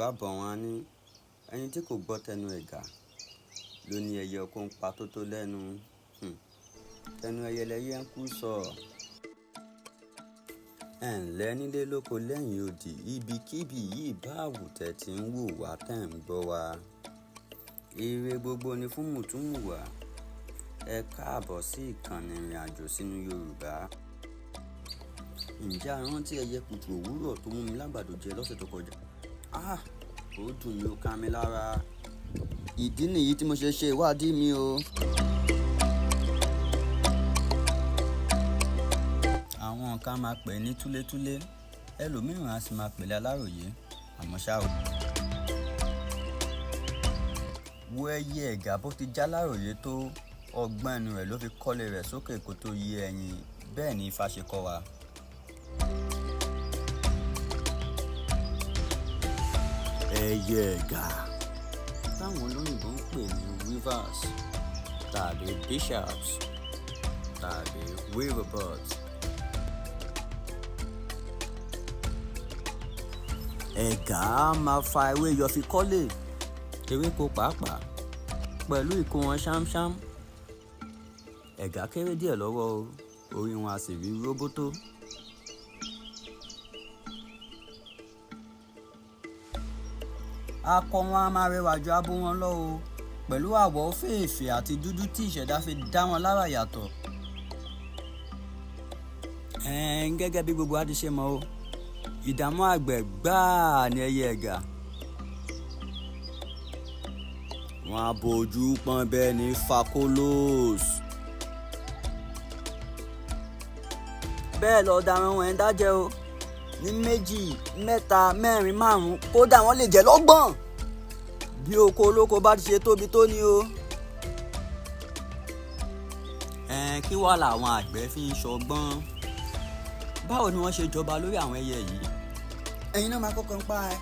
Yorùbá bọ̀ wọ́n ní ẹni tí kò gbọ́ tẹnu ẹ̀gà ló ní ẹyẹ oko ń pa tó tó lẹ́nu. Tẹnu ẹyẹ lẹyẹ ń kú sọ. Ẹ ǹlẹ́ nílé lóko lẹ́yìn odi ibikíbi yìí bá àwùtẹ́ tí ń wò wá tẹ̀ ń gbọ́ wa. Ire gbogbo ni fún mùtúmùwà. Ẹ káàbọ̀ sí ìkànnì ìrìn àjò sínú Yorùbá. Ǹjẹ́ a rántí ẹyẹ kùtù òwúrọ̀ tó mú mi lágbàdo jẹ lọ́sẹ̀ tó kọjá? Ó dùn mí ó ká mi lára. Ìdí nìyí tí mo ṣe ìwádìí mi o. Àwọn kan máa pè ní túlétúlé, ẹlòmíràn á sì máa pè ní aláròyé, àmọ́ ṣá o. Wo ẹyẹ ẹ̀gà bó ti já láròyé tó, ọgbọ́n ẹnu rẹ̀ ló fi kọ́lé rẹ̀ sókè kó tó yé ẹyin, bẹ́ẹ̀ ni Ifá ṣe kọ́ wa. Ẹyẹ ẹ̀gà táwọn olóyìnbó ń pè ní weavers tàbí bishops tàbí weaverbirds. Ẹ̀gà máa fa ewé yọ fi kọ́lé, ewéko pàápàá, pẹ̀lú ìkó wọn ṣámṣám. Ẹ̀gà kéré díẹ̀ lọ́wọ́ o, orí wọn a sì rí róbótó. Akọ wọn a máa rẹwà ju abo wọn lọ o, pẹ̀lú àwọ̀ òféèfé àti dúdú tí ìṣẹ̀dá fi dá wọn lára yàtọ̀. Gẹ́gẹ́ bí gbogbo wa ti ṣe mọ̀ o, ìdààmú àgbẹ̀ gbáà ni ẹyẹ ẹ̀gà. Wọ́n á bojú pọ́n bẹ́ẹ̀ ní fakolos. Bẹ́ẹ̀ lọ darán wọn ẹ̀ ń dájẹ́ o, ní 2, 3, 4, 5, kódà wọ́n lè jẹ́ 30 bí oko olóko bá ti ṣe tóbi tó ní o. Kí wá làwọn àgbẹ̀ fi ń ṣọgbọ́n? Báwo ni wọ́n ṣe jọba lórí àwọn ẹyẹ yìí? Ẹ̀yin náà máa kọ́kọ́ ń pa ẹ́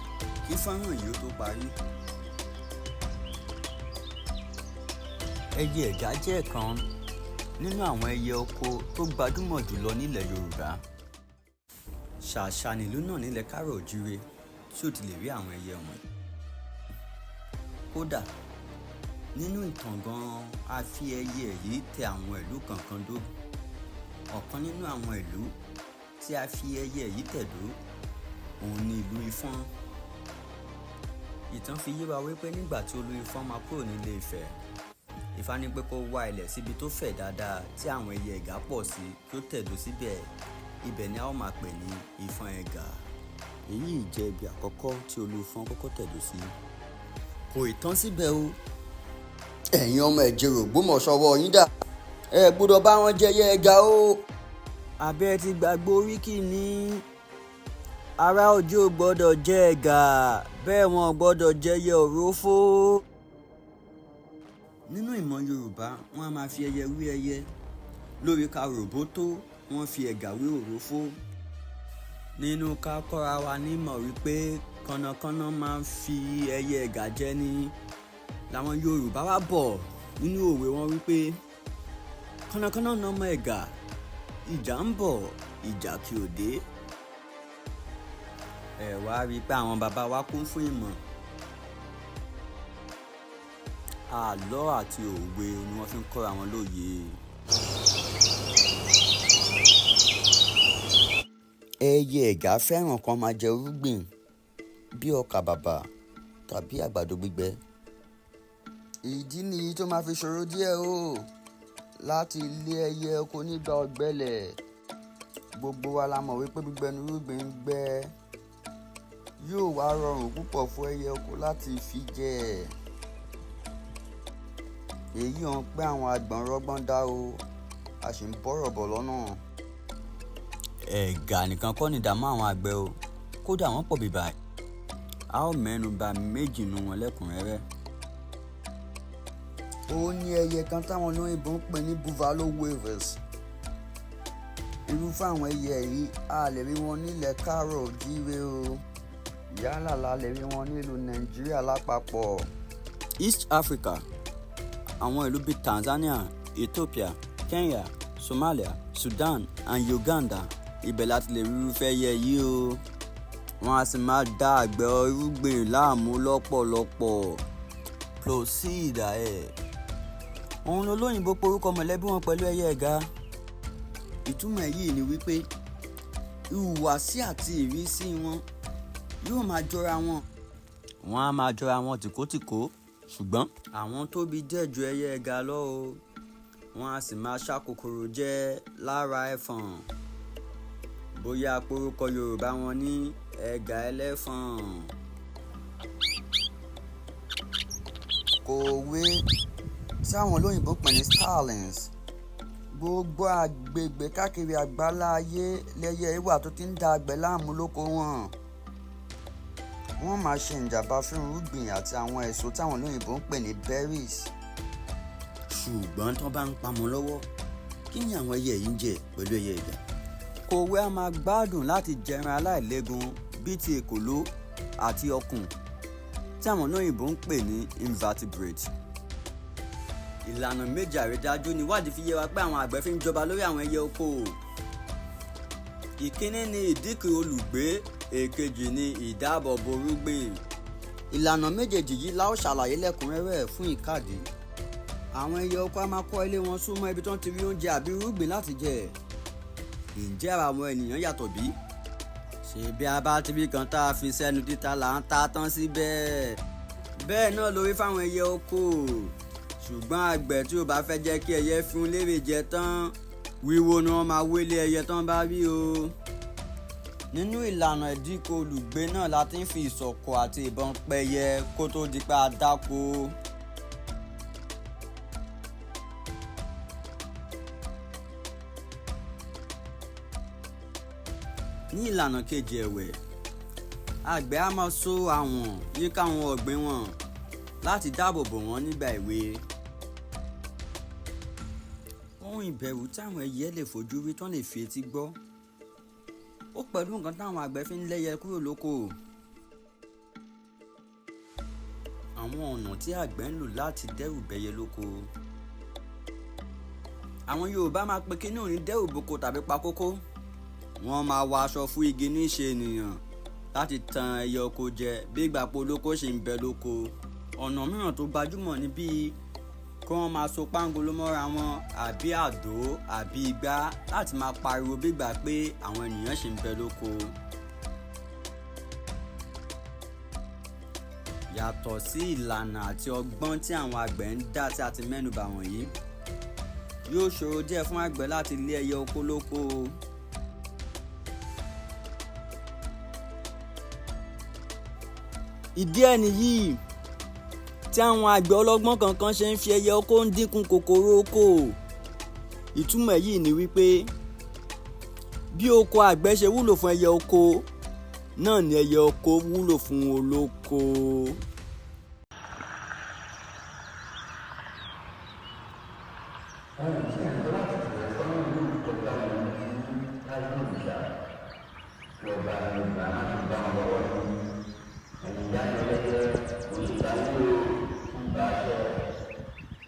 kí fọ́nrán yìí ó tó parí. Ẹyẹ ẹ̀gà jẹ́ ọ̀kan nínú àwọn ẹyẹ oko tó gbajúmọ̀ jùlọ nílẹ̀ Yorùbá. Ṣàṣà nílùú náà nílẹ̀ Káàárọ̀ Oòjíire tí ó ti lè rí àwọn ẹyẹ wọ̀nyí. Kódà nínú ìtàn gan-an a fi ẹyẹ yìí tẹ àwọn ìlú kankan dó. Ọ̀kan nínú àwọn ìlú tí a fi ẹyẹ yìí tẹ̀dó òun ni ìlú Ifọ̀n. Ìtàn fi yé wa wípé nígbà tí olú Ifọ̀n máa kúrò nílé Ifẹ̀, Ifá ní pé kó wá ilẹ̀ síbi tó fẹ̀ dáadáa tí àwọn ẹyẹ ẹ̀gà pọ̀ sí kí ó tẹ̀dó síbẹ̀. Ibẹ̀ ni a ó máa pè ní Ifọ̀n ẹ̀gà. Èyí jẹ́ ibi àkọ́kọ́ tí olú Ifọ̀n kọ́kọ́ tẹ̀dó sí. Kò ì tán síbẹ̀ o. Ẹ̀yin ọmọ Ìjẹ̀rò Ògbómọ̀ṣọ́ ọwọ́ yín dà. Ẹ gbọ́dọ̀ bá wọn jẹ ẹyẹ ẹ̀gà o. Abẹ́ ti gbàgbé oríkì ní ará òjò gbọ́dọ̀ jẹ ẹ̀gà, bẹ́ẹ̀ wọn gbọ́dọ̀ jẹ ẹyẹ òrófó. Nínú ìmọ̀ Yorùbá, wọ́n á máa fi ẹyẹ wí ẹyẹ. Lórí ká ròbótó, wọ́n fi ẹ̀gà wé òrófó. Nínú ká kọ́ra wa nímọ̀ wípé kànnàkànnà máa ń fi ẹyẹ ẹ̀gà jẹ ní làwọn Yorùbá wá bọ̀ nínú òwe wọn wípé kànnàkànnà nà ọmọ ẹ̀gà, ìjà ń bọ̀, ìjà kì ó dé. Ẹ wá rí i pé àwọn bàbá wa kún fún ìmọ̀. Àlọ́ àti òwe ni wọ́n fi ń kọ́ra wọn lóye. Ẹyẹ ẹ̀gà fẹ́ràn kan máa jẹ irúgbìn bí ọkà bàbà tàbí àgbàdo gbígbẹ. Ìdí nìyí tó máa fi ṣòro díẹ̀ o láti lé ẹyẹ oko nígbà ọ̀gbẹlẹ̀. Gbogbo wa la mọ̀ wípé gbígbẹnu irúgbìn ń gbẹ. Yóò wá rọrùn púpọ̀ fún ẹyẹ oko láti fi jẹ. Èyí hàn pé àwọn àgbọ̀n rọ́gbọ́n dá o, a sì ń bọ́rọ̀ bọ̀ lọ́nà. Ẹ̀gà nìkan kọ́ ni ìdààmú àwọn àgbẹ̀ o, kódà wọ́n pọ̀ bíbá. A ó mẹ́nu bà méjì nínú wọn lẹ́kùnrẹ́rẹ́. Ó ní ẹyẹ kan táwọn olóyìnbó ń pè ní buffalo weavers. Irúfẹ́ àwọn ẹyẹ yìí a lè rí wọn nílẹ̀ Káàárọ̀ Oòjíire o. Yálà la lè rí wọn nílùú Nàìjíríà lápapọ̀. East Africa, àwọn ìlú bíi Tanzania, Ethiopia, Kenya, Somalia, Sudan and Uganda, ibẹ̀ láti lè rí irúfẹ́ ẹyẹ yìí o. wọ́n á sì máa dá àgbẹ̀ irúgbìn láàmú lọ́pọ̀lọpọ̀. Proceed ahead. Òun lolóyìnbó porúkọ mọ̀lẹ́bí wọn pẹ̀lú ẹyẹ ẹ̀gà. Ìtumọ̀ èyí ni wípé ìhùwàsí àti ìrísí wọn yóò máa jọra wọn. Wọ́n á máa jọra wọn tìkótìkó, ṣùgbọ́n àwọn tóbi díẹ̀ ju ẹyẹ ẹ̀gà lọ o. Wọ́n á sì máa ṣàkókòrò jẹ lára ẹ̀fọ̀n. Bóyá porúkọ Yorùbá wọn ní ẹ̀gà ẹlẹ́fọ̀n. Kòwé tí àwọn olóyìnbó pè ní starlings. Gbogbo àgbègbè káàkiri àgbálá ayé lẹyẹ ìwà tó ti ń da àgbẹ̀ láàmú lóko wọn. Wọ́n máa ṣe ìjàmbá fún irúgbìn àti àwọn èso táwọn olóyìnbó ń pè ní berries. Ṣùgbọ́n tó bá ń pamọ́ lọ́wọ́, kí ni àwọn ẹyẹ yìí ń jẹ pẹ̀lú ẹyẹ ẹ̀gà? Kòwé á máa gbádùn láti jẹran aláìléegun bíi ti èkòló àti ọkùn tí àwọn olóyìnbó ń pè ní invertebrates. Ìlànà méjì àrídájú ni ìwádìí fi yé wa pé àwọn àgbẹ̀ fi ń jọba lórí àwọn ẹyẹ oko. Ìkíní ni ìdínkù olùgbé, èkejì ni ìdáàbòbò irúgbìn. Ìlànà méjèèjì yìí la ó ṣàlàyé lẹ́kùnrẹ́rẹ́ fún ìkádìí. Àwọn ẹyẹ oko á máa kọ́ ilé wọn súnmọ́ ibi tó ń ti rí oúnjẹ àbí irúgbìn láti jẹ. Ǹjẹ́ àwọn ènìyàn yàtọ̀ bí? Ṣebí a bá ti rí kan tá a fi sẹ́nu títa là ń ta tán síbẹ̀. Bẹ́ẹ̀ náà lórí fáwọn ẹyẹ oko. Ṣùgbọ́n àgbẹ̀ tí ó bá fẹ́ jẹ́ kí ẹyẹ fún lérè jẹ tán, wíwo ni wọ́n máa wélé ẹyẹ tán bá rí o. Nínú ìlànà ìdínkù olùgbé náà la ti ń fi ìsọ̀kọ̀ àti ìbọn pẹyẹ kó tó di pé a dáko. Ní ìlànà kejì ẹ̀wẹ̀, àgbẹ̀ á máa so àwọ̀n yíká àwọn ọ̀gbìn wọn láti dáàbò bò wọ́n nígbà èwe. Ohun ìbẹ̀rù táwọn ẹyẹ lè fojú rí tán lè fi etí gbọ́. Ó pẹ̀lú nǹkan táwọn àgbẹ̀ fi ń lẹ́yẹ kúrò lóko. Àwọn ọ̀nà tí àgbẹ̀ ń lò láti dẹ́rù bẹyẹ lóko. Àwọn Yorùbá máa pe kíní òní dẹ́rù boko tàbí pa kókó. Wọ́n máa wọ aṣọ fún igi níṣe ènìyàn láti tan ẹyẹ oko jẹ bí ìgbà pé olóko ṣì ń bẹ lóko. Ọ̀nà mìíràn tó gbajúmọ̀ ni bíi kí wọ́n máa so pángolo mọ́ra wọn àbí àdó àbí igbá láti máa pariwo bí ìgbà pé àwọn ènìyàn ṣì ń bẹ lóko. Yàtọ̀ sí ìlànà àti ọgbọ́n tí àwọn àgbẹ̀ ń dá tí a ti mẹ́nubà wọ̀nyí, yóò ṣòro díẹ̀ fún àgbẹ̀ láti lé ẹyẹ oko lóko. Ìdí ẹ̀ nìyí tí àwọn àgbẹ̀ ọlọ́gbọ́n kankan ṣe ń fi ẹyẹ oko ń dínkù kòkòrò oko. Ìtumọ̀ èyí ni wípé bí oko àgbẹ̀ ṣe wúlò fún ẹyẹ oko, náà ni ẹyẹ oko wúlò fún olóko.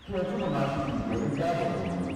Kí ọtún máa fi ìwé dáàbò bò